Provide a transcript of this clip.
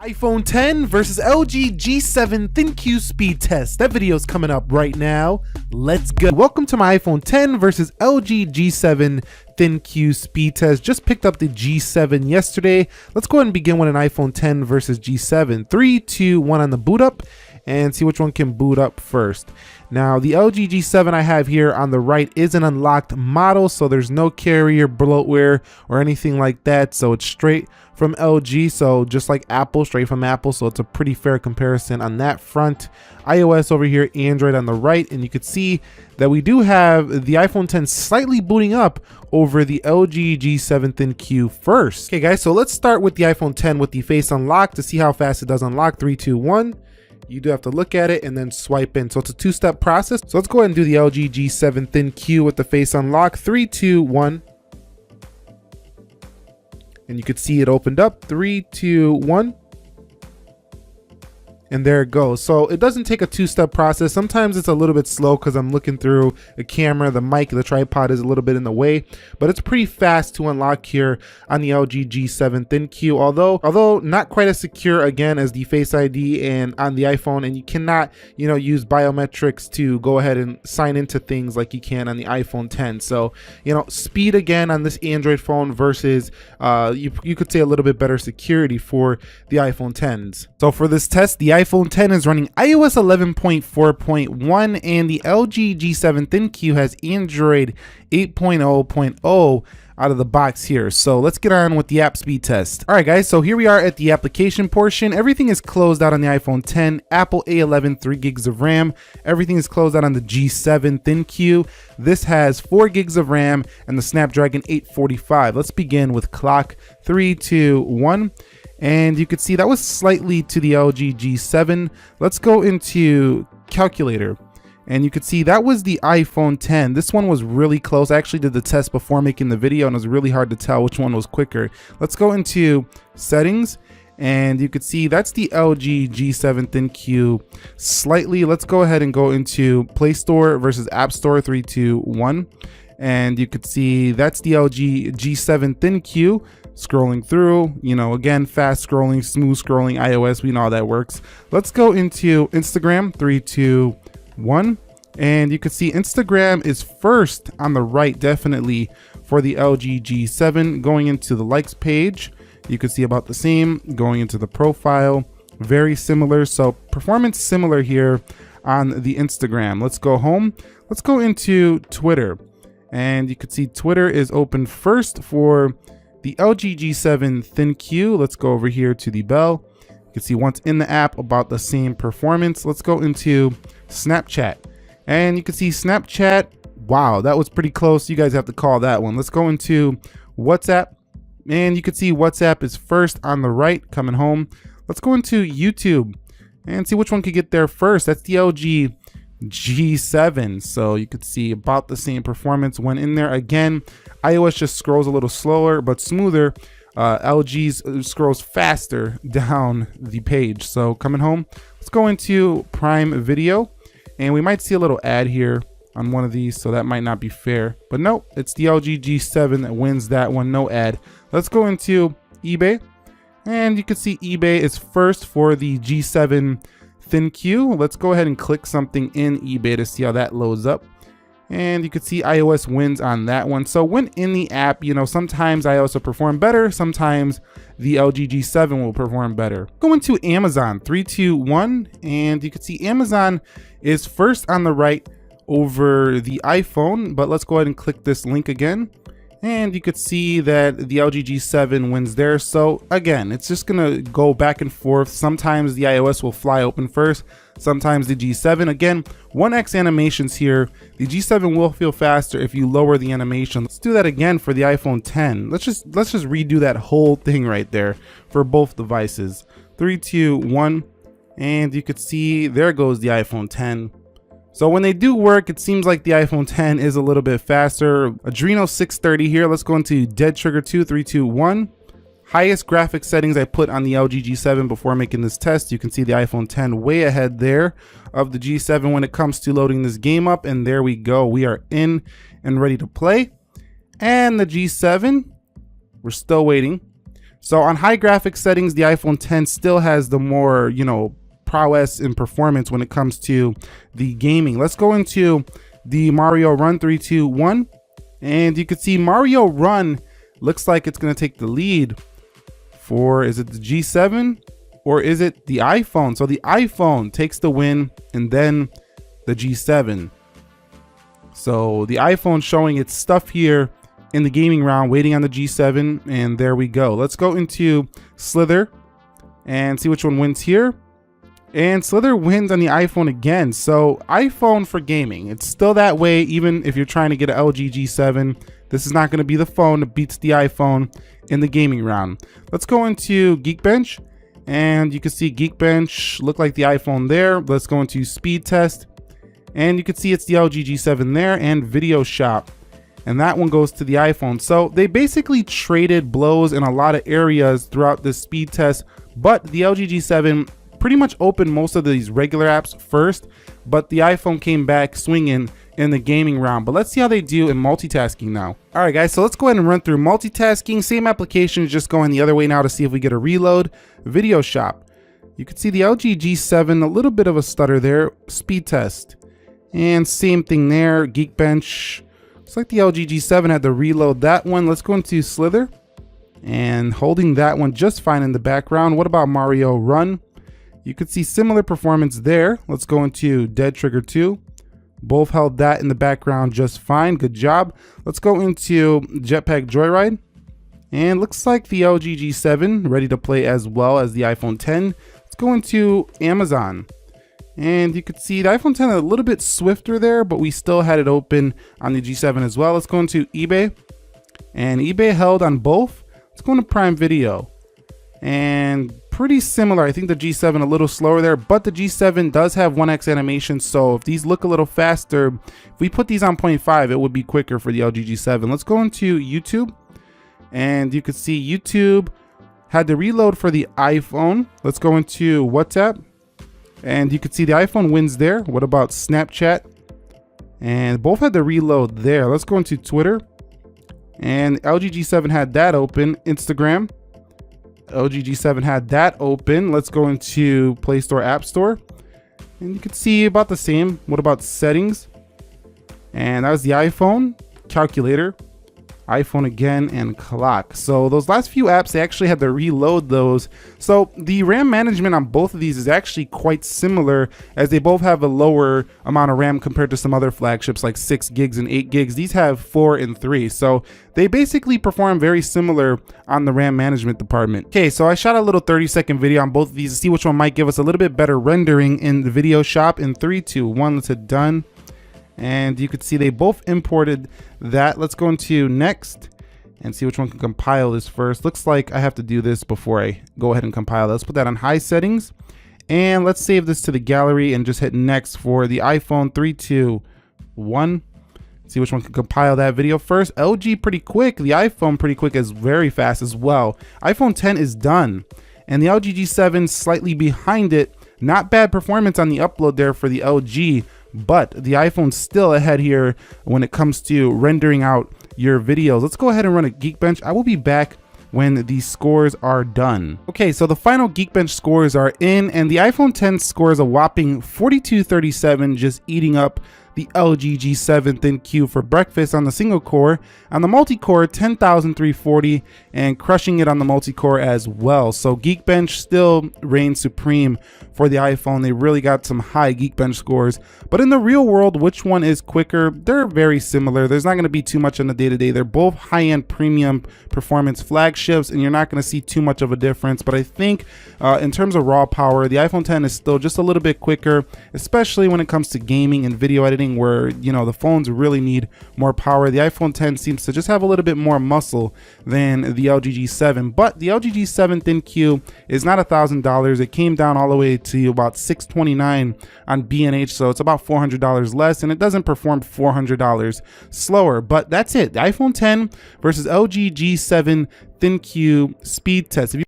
iPhone 10 versus LG G7 ThinQ speed test. That video is coming up right now. Let's go. Welcome to my iPhone 10 versus LG G7 ThinQ speed test. Just picked up the G7 yesterday. Let's go ahead and begin with an iPhone 10 versus G7. 3, 2, 1 on the boot up and see which one can boot up first. Now the LG G7 I have here on the right is an unlocked model, so there's no carrier, bloatware, or anything like that. So it's straight from LG, so just like Apple, straight from Apple. So it's a pretty fair comparison on that front. iOS over here, Android on the right, and you can see that we do have the iPhone 10 slightly booting up over the LG G7 ThinQ first. Okay guys, so let's start with the iPhone 10 with the face unlock to see how fast it does unlock. 3, 2, 1. You do have to look at it and then swipe in. So it's a two-step process. So let's go ahead and do the LG G7 ThinQ with the face unlock. 3, 2, 1. And you could see it opened up. 3, 2, 1. And there it goes. So it doesn't take a two-step process. Sometimes it's a little bit slow because I'm looking through the camera, the mic, the tripod is a little bit in the way, but it's pretty fast to unlock here on the LG G7 ThinQ. Although not quite as secure again as the Face ID and on the iPhone, and you cannot, use biometrics to go ahead and sign into things like you can on the iPhone 10. So, speed again on this Android phone versus you could say a little bit better security for the iPhone 10s. So for this test, the iPhone 10 is running iOS 11.4.1 and the LG G7 ThinQ has Android 8.0.0 out of the box here. So let's get on with the app speed test. All right guys, so here we are at the application portion. Everything is closed out on the iPhone 10, Apple A11, 3 gigs of RAM. Everything is closed out on the G7 ThinQ. This has 4 gigs of RAM and the Snapdragon 845. Let's begin with clock. 3, 2, 1. And you could see that was slightly to the LG G7. Let's go into calculator. And you could see that was the iPhone 10. This one was really close. I actually did the test before making the video and it was really hard to tell which one was quicker. Let's go into settings and you could see that's the LG G7 ThinQ slightly. Let's go ahead and go into Play Store versus App Store. 3, 2, 1. And you could see that's the LG G7 ThinQ. Scrolling through, again, fast scrolling, smooth scrolling, iOS, we know how that works. Let's go into Instagram. 3, 2, 1. And you can see Instagram is first on the right, definitely for the LG G7. Going into the likes page, you can see about the same. Going into the profile, very similar. So performance similar here on the Instagram. Let's go home. Let's go into Twitter. And you can see Twitter is open first for the LG G7 ThinQ. Let's go over here to the bell. You can see once in the app about the same performance. Let's go into Snapchat. And you can see Snapchat. Wow, that was pretty close. You guys have to call that one. Let's go into WhatsApp. And you can see WhatsApp is first on the right, coming home. Let's go into YouTube and see which one could get there first. That's the LG G7. So you could see about the same performance when in there. Again, iOS just scrolls a little slower but smoother. LG's scrolls faster down the page. So coming home, let's go into Prime Video and we might see a little ad here on one of these, so that might not be fair, but no, it's the LG G7 that wins that one. No ad. Let's go into eBay and you can see eBay is first for the G7 ThinQ. Let's go ahead and click something in eBay to see how that loads up. And you can see iOS wins on that one. So when in the app, sometimes iOS will perform better. Sometimes the LG G7 will perform better. Go into Amazon. 3, 2, 1. And you can see Amazon is first on the right over the iPhone. But let's go ahead and click this link again. And you could see that the LG G7 wins there. So again, it's just gonna go back and forth. Sometimes the iOS will fly open first, sometimes the G7. Again, 1x animations here. The G7 will feel faster if you lower the animation. Let's do that again for the iPhone 10. Let's just redo that whole thing right there for both devices. 3, 2, 1. And you could see there goes the iPhone 10. So when they do work, it seems like the iPhone 10 is a little bit faster. Adreno 630 here. Let's go into Dead Trigger 2, 3, 2, 1. Highest graphics settings I put on the LG G7 before making this test. You can see the iPhone 10 way ahead there of the G7 when it comes to loading this game up. And there we go. We are in and ready to play. And the G7, we're still waiting. So on high graphics settings, the iPhone 10 still has the more, prowess and performance when it comes to the gaming. Let's go into the Mario Run 3, 2, 1. And you can see Mario Run looks like it's going to take the lead for, is it the G7 or is it the iPhone? So the iPhone takes the win and then the G7. So the iPhone showing its stuff here in the gaming round, waiting on the G7, and there we go. Let's go into Slither and see which one wins here. And Slither wins on the iPhone again. So iPhone for gaming, it's still that way. Even if you're trying to get an LG G7, this is not going to be the phone that beats the iPhone in the gaming round. Let's go into Geekbench, and you can see Geekbench look like the iPhone there. Let's go into Speed Test, and you can see it's the LG G7 there, and Video Shop, and that one goes to the iPhone. So they basically traded blows in a lot of areas throughout this speed test, but the LG G7 pretty much opened most of these regular apps first, but the iPhone came back swinging in the gaming round. But let's see how they do in multitasking now. All right, guys, so let's go ahead and run through multitasking. Same application, just going the other way now to see if we get a reload. Video Shop. You can see the LG G7, a little bit of a stutter there. Speed test. And same thing there. Geekbench. Looks like the LG G7 had to reload that one. Let's go into Slither. And holding that one just fine in the background. What about Mario Run? You could see similar performance there. Let's go into Dead Trigger 2. Both held that in the background just fine. Good job. Let's go into Jetpack Joyride. And looks like the LG G7 ready to play as well as the iPhone 10. Let's go into Amazon. And you could see the iPhone 10 a little bit swifter there, but we still had it open on the G7 as well. Let's go into eBay. And eBay held on both. Let's go into Prime Video. And pretty similar. I think the G7 a little slower there, but the G7 does have 1x animation. So if these look a little faster, if we put these on 0.5, it would be quicker for the LG G7. Let's go into YouTube. And you could see YouTube had to reload for the iPhone. Let's go into WhatsApp. And you can see the iPhone wins there. What about Snapchat? And both had to reload there. Let's go into Twitter. And LG G7 had that open. Instagram. LG G7 had that open. Let's go into Play Store, App Store. And you can see about the same. What about settings? And that was the iPhone. Calculator. iPhone again, and clock. So those last few apps, they actually had to reload those. So the RAM management on both of these is actually quite similar, as they both have a lower amount of RAM compared to some other flagships like 6 gigs and 8 gigs. These have 4 and 3. So they basically perform very similar on the RAM management department. Okay, so I shot a little 30-second video on both of these to see which one might give us a little bit better rendering in the Video Shop. In 3, 2, 1, let's hit done. And you could see they both imported that. Let's go into next and see which one can compile this first. Looks like I have to do this before I go ahead and compile. Let's put that on high settings. And let's save this to the gallery and just hit next for the iPhone. 3, 2, 1. See which one can compile that video first. LG pretty quick. The iPhone pretty quick, is very fast as well. iPhone 10 is done. And the LG G7 slightly behind it. Not bad performance on the upload there for the LG. But the iPhone's still ahead here when it comes to rendering out your videos. Let's go ahead and run a Geekbench. I will be back when these scores are done. Okay, so the final Geekbench scores are in, and the iPhone 10 scores a whopping 4237, just eating up the LG G7 ThinQ for breakfast on the single core. On the multi-core, 10,340, and crushing it on the multi-core as well. So Geekbench still reigns supreme for the iPhone. They really got some high Geekbench scores. But in the real world, which one is quicker? They're very similar. There's not going to be too much on the day-to-day. They're both high-end premium performance flagships, and you're not going to see too much of a difference. But I think in terms of raw power, the iPhone 10 is still just a little bit quicker, especially when it comes to gaming and video editing, where the phones really need more power. The iPhone 10 seems to just have a little bit more muscle than the LG G7, but the LG G7 ThinQ is not $1,000. It came down all the way to about $629 on B&H, so it's about $400 less, and it doesn't perform $400 slower. But that's it. The iPhone 10 versus LG G7 ThinQ speed test. If you